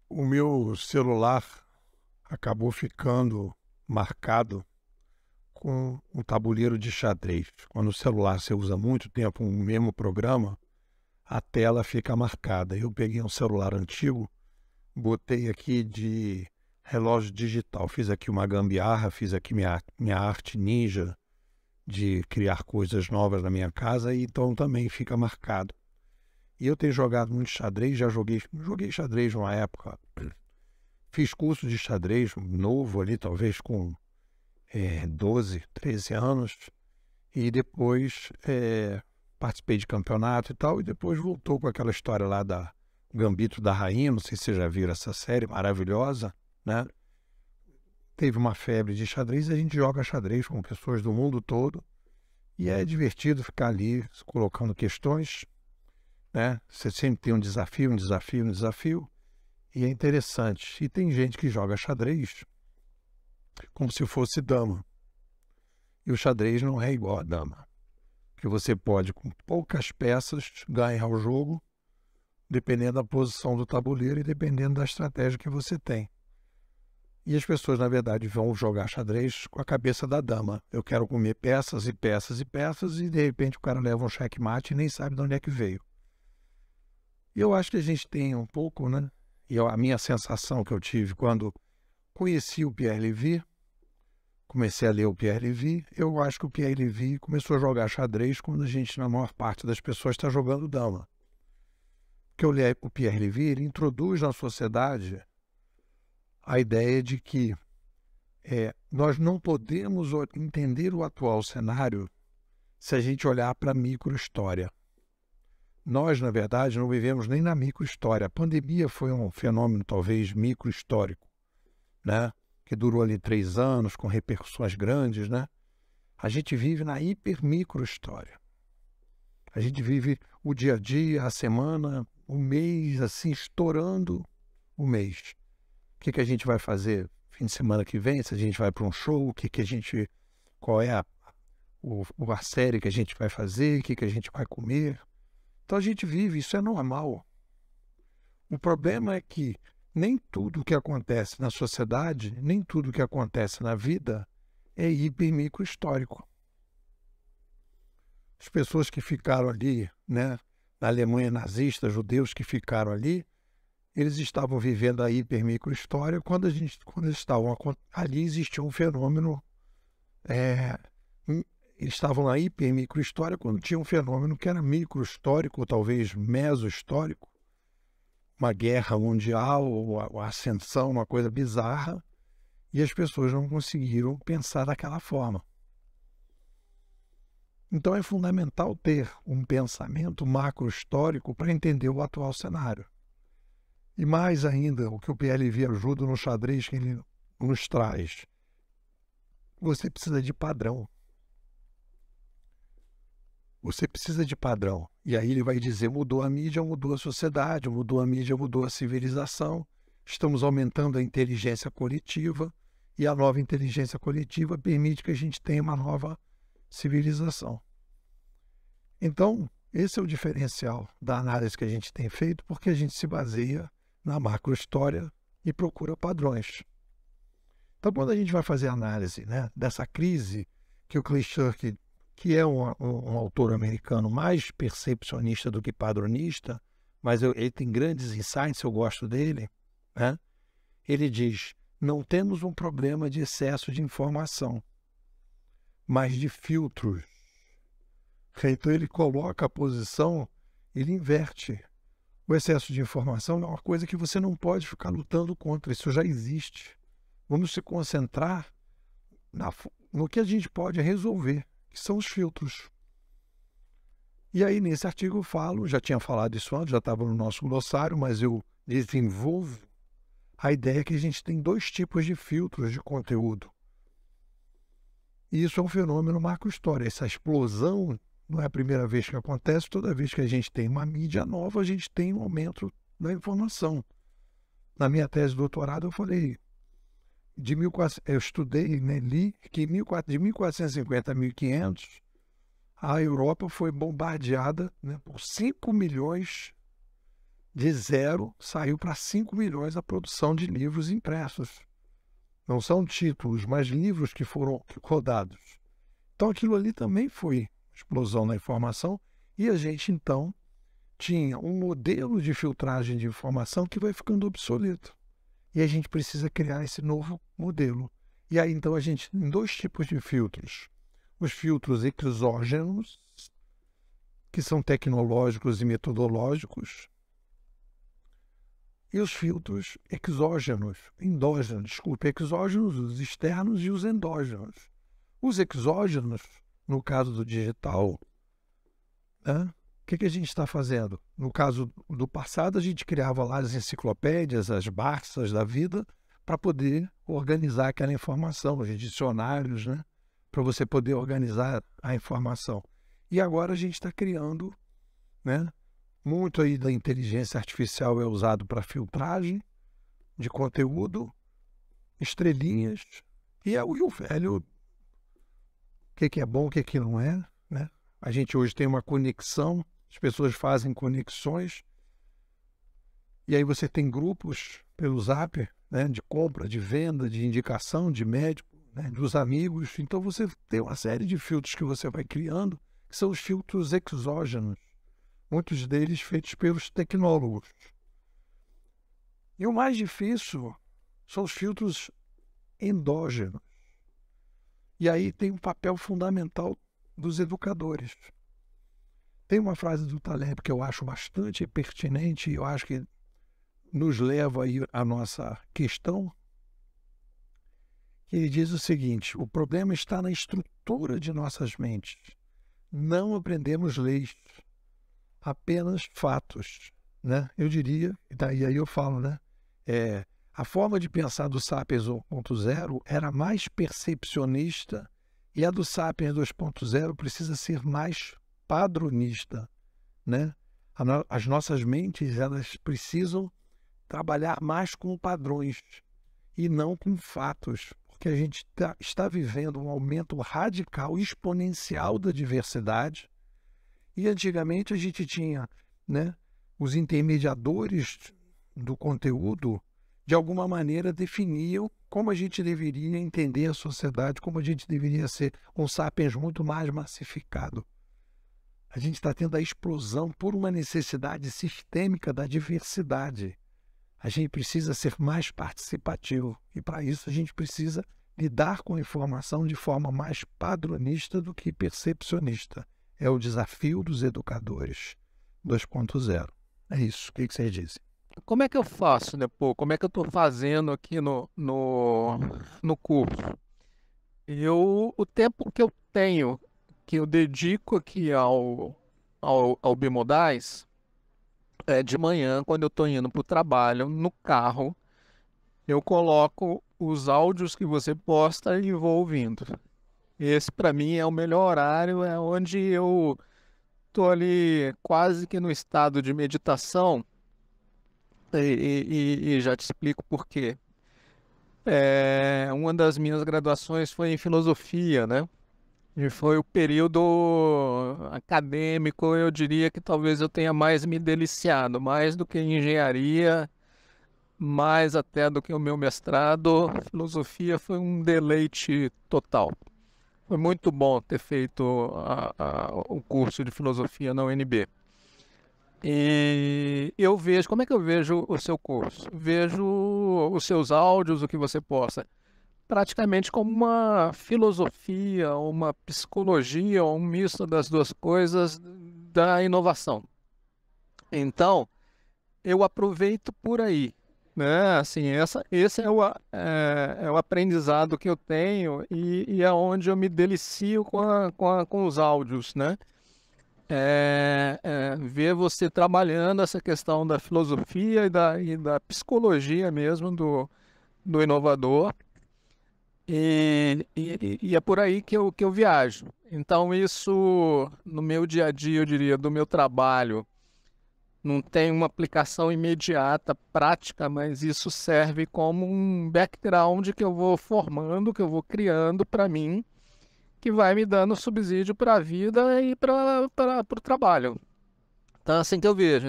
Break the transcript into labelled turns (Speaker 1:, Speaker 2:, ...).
Speaker 1: O meu celular acabou ficando marcado com um tabuleiro de xadrez. Quando o celular você usa muito tempo o mesmo programa, a tela fica marcada. Eu peguei um celular antigo, botei aqui de relógio digital, fiz aqui uma gambiarra, fiz aqui minha arte ninja de criar coisas novas na minha casa, e então também fica marcado. E eu tenho jogado muito xadrez, joguei xadrez numa época. Fiz curso de xadrez novo ali, talvez com 12, 13 anos, e depois participei de campeonato e tal, e depois voltou com aquela história lá da Gambito da Rainha, não sei se vocês já viram essa série maravilhosa, né? Teve uma febre de xadrez e a gente joga xadrez com pessoas do mundo todo, e é divertido ficar ali colocando questões, né? Você sempre tem um desafio, um desafio, um desafio, e é interessante. E tem gente que joga xadrez como se fosse dama. E o xadrez não é igual a dama. Que você pode, com poucas peças, ganhar o jogo, dependendo da posição do tabuleiro e dependendo da estratégia que você tem. E as pessoas, na verdade, vão jogar xadrez com a cabeça da dama. Eu quero comer peças e peças e peças, e de repente o cara leva um checkmate e nem sabe de onde é que veio. E eu acho que a gente tem um pouco, né? E a minha sensação que eu tive quando conheci o Pierre Lévy, comecei a ler o Pierre Lévy, eu acho que o Pierre Lévy começou a jogar xadrez quando a gente, na maior parte das pessoas, está jogando dama. Porque o Pierre Lévy, ele introduz na sociedade a ideia de que nós não podemos entender o atual cenário se a gente olhar para a microhistória. Nós, na verdade, não vivemos nem na microhistória. A pandemia foi um fenômeno, talvez, microhistórico, né? Que durou ali 3 anos, com repercussões grandes, né? A gente vive na hiper-micro-história. A gente vive o dia a dia, a semana, o mês, assim, estourando o mês. O que a gente vai fazer fim de semana que vem? Se a gente vai para um show, qual é a série que a gente vai fazer, o que a gente vai comer. Então a gente vive, isso é normal. O problema é que nem tudo que acontece na sociedade, nem tudo que acontece na vida é hiper-micro-histórico. As pessoas que ficaram ali, né, na Alemanha nazista, judeus que ficaram ali, eles estavam vivendo a hiper-micro-história quando eles estavam ali, existia um fenômeno, eles estavam na hiper-micro-história quando tinha um fenômeno que era micro-histórico, ou talvez meso-histórico, uma guerra mundial, ou a ascensão, uma coisa bizarra, e as pessoas não conseguiram pensar daquela forma. Então é fundamental ter um pensamento macro-histórico para entender o atual cenário. E mais ainda, o que o PLV ajuda no xadrez que ele nos traz. Você precisa de padrão. Você precisa de padrão. E aí ele vai dizer, mudou a mídia, mudou a sociedade, mudou a mídia, mudou a civilização. Estamos aumentando a inteligência coletiva, e a nova inteligência coletiva permite que a gente tenha uma nova civilização. Então, esse é o diferencial da análise que a gente tem feito, porque a gente se baseia na macrohistória e procura padrões. Então, quando a gente vai fazer análise, né, dessa crise que o Klitschko, que é um autor americano mais percepcionista do que padronista, mas ele tem grandes insights, eu gosto dele, né? Ele diz, não temos um problema de excesso de informação, mas de filtros. Então ele coloca a posição, ele inverte. O excesso de informação é uma coisa que você não pode ficar lutando contra, isso já existe. Vamos se concentrar no que a gente pode resolver, que são os filtros. E aí, nesse artigo eu falo, já tinha falado isso antes, já estava no nosso glossário, mas eu desenvolvo a ideia que a gente tem 2 tipos de filtros de conteúdo. E isso é um fenômeno macro-história. Essa explosão não é a primeira vez que acontece, toda vez que a gente tem uma mídia nova, a gente tem um aumento da informação. Na minha tese de doutorado eu falei, eu estudei, né, li que de 1450 a 1500, a Europa foi bombardeada, né, por 5 milhões de 0 saiu para 5 milhões a produção de livros impressos. Não são títulos, mas livros que foram rodados. Então aquilo ali também foi explosão da informação e a gente então tinha um modelo de filtragem de informação que vai ficando obsoleto. E a gente precisa criar esse novo modelo. E aí então a gente tem 2 tipos de filtros. Os filtros exógenos, que são tecnológicos e metodológicos, e os filtros exógenos, os externos e os endógenos. Os exógenos, no caso do digital, né? O que a gente está fazendo? No caso do passado, a gente criava lá as enciclopédias, as Barças da vida, para poder organizar aquela informação, os dicionários, né? Para você poder organizar a informação. E agora a gente está criando, né? Muito aí da inteligência artificial é usado para filtragem de conteúdo, estrelinhas, e o velho, o que é bom, o que não é, né? A gente hoje tem uma conexão, as pessoas fazem conexões, e aí você tem grupos pelo Zap, né, de compra, de venda, de indicação, de médico, né, dos amigos. Então você tem uma série de filtros que você vai criando, que são os filtros exógenos, muitos deles feitos pelos tecnólogos. E o mais difícil são os filtros endógenos. E aí tem um papel fundamental dos educadores. Tem uma frase do Taleb que eu acho bastante pertinente e eu acho que nos leva aí à nossa questão, que ele diz o seguinte: o problema está na estrutura de nossas mentes. Não aprendemos leis, apenas fatos, né? Eu diria, e aí eu falo, né? A forma de pensar do Sapiens 1.0 era mais percepcionista e a do Sapiens 2.0 precisa ser mais padronista, né? As nossas mentes, elas precisam trabalhar mais com padrões e não com fatos, porque a gente está vivendo um aumento radical, exponencial da diversidade. E antigamente a gente tinha, né, os intermediadores do conteúdo, de alguma maneira definiam como a gente deveria entender a sociedade, como a gente deveria ser um sapiens muito mais massificado. A gente está tendo a explosão por uma necessidade sistêmica da diversidade. A gente precisa ser mais participativo e, para isso, a gente precisa lidar com a informação de forma mais padronista do que percepcionista. É o desafio dos educadores 2.0. É isso. O que vocês dizem?
Speaker 2: Como é que eu faço depois? Como é que eu estou fazendo aqui no curso? O tempo que eu tenho, que eu dedico aqui ao Bimodais, é de manhã, quando eu estou indo para o trabalho, no carro, eu coloco os áudios que você posta e vou ouvindo. Esse, para mim, é o melhor horário, é onde eu estou ali quase que no estado de meditação, e já te explico por quê. Uma das minhas graduações foi em filosofia, né? E foi o período acadêmico, eu diria que talvez eu tenha mais me deliciado, mais do que engenharia, mais até do que o meu mestrado. Filosofia foi um deleite total. Foi muito bom ter feito o curso de filosofia na UNB. E eu vejo, como é que eu vejo o seu curso? Vejo os seus áudios, o que você posta, praticamente como uma filosofia, uma psicologia, um misto das duas coisas da inovação. Então, eu aproveito por aí, né? Assim, esse é o aprendizado que eu tenho e é onde eu me delicio com os áudios, né? Ver você trabalhando essa questão da filosofia e da psicologia mesmo do inovador. E é por aí que eu viajo. Então, isso no meu dia a dia, eu diria, do meu trabalho, não tem uma aplicação imediata, prática, mas isso serve como um background que eu vou formando, que eu vou criando para mim, que vai me dando subsídio para a vida e para o trabalho. Então, assim que eu vejo.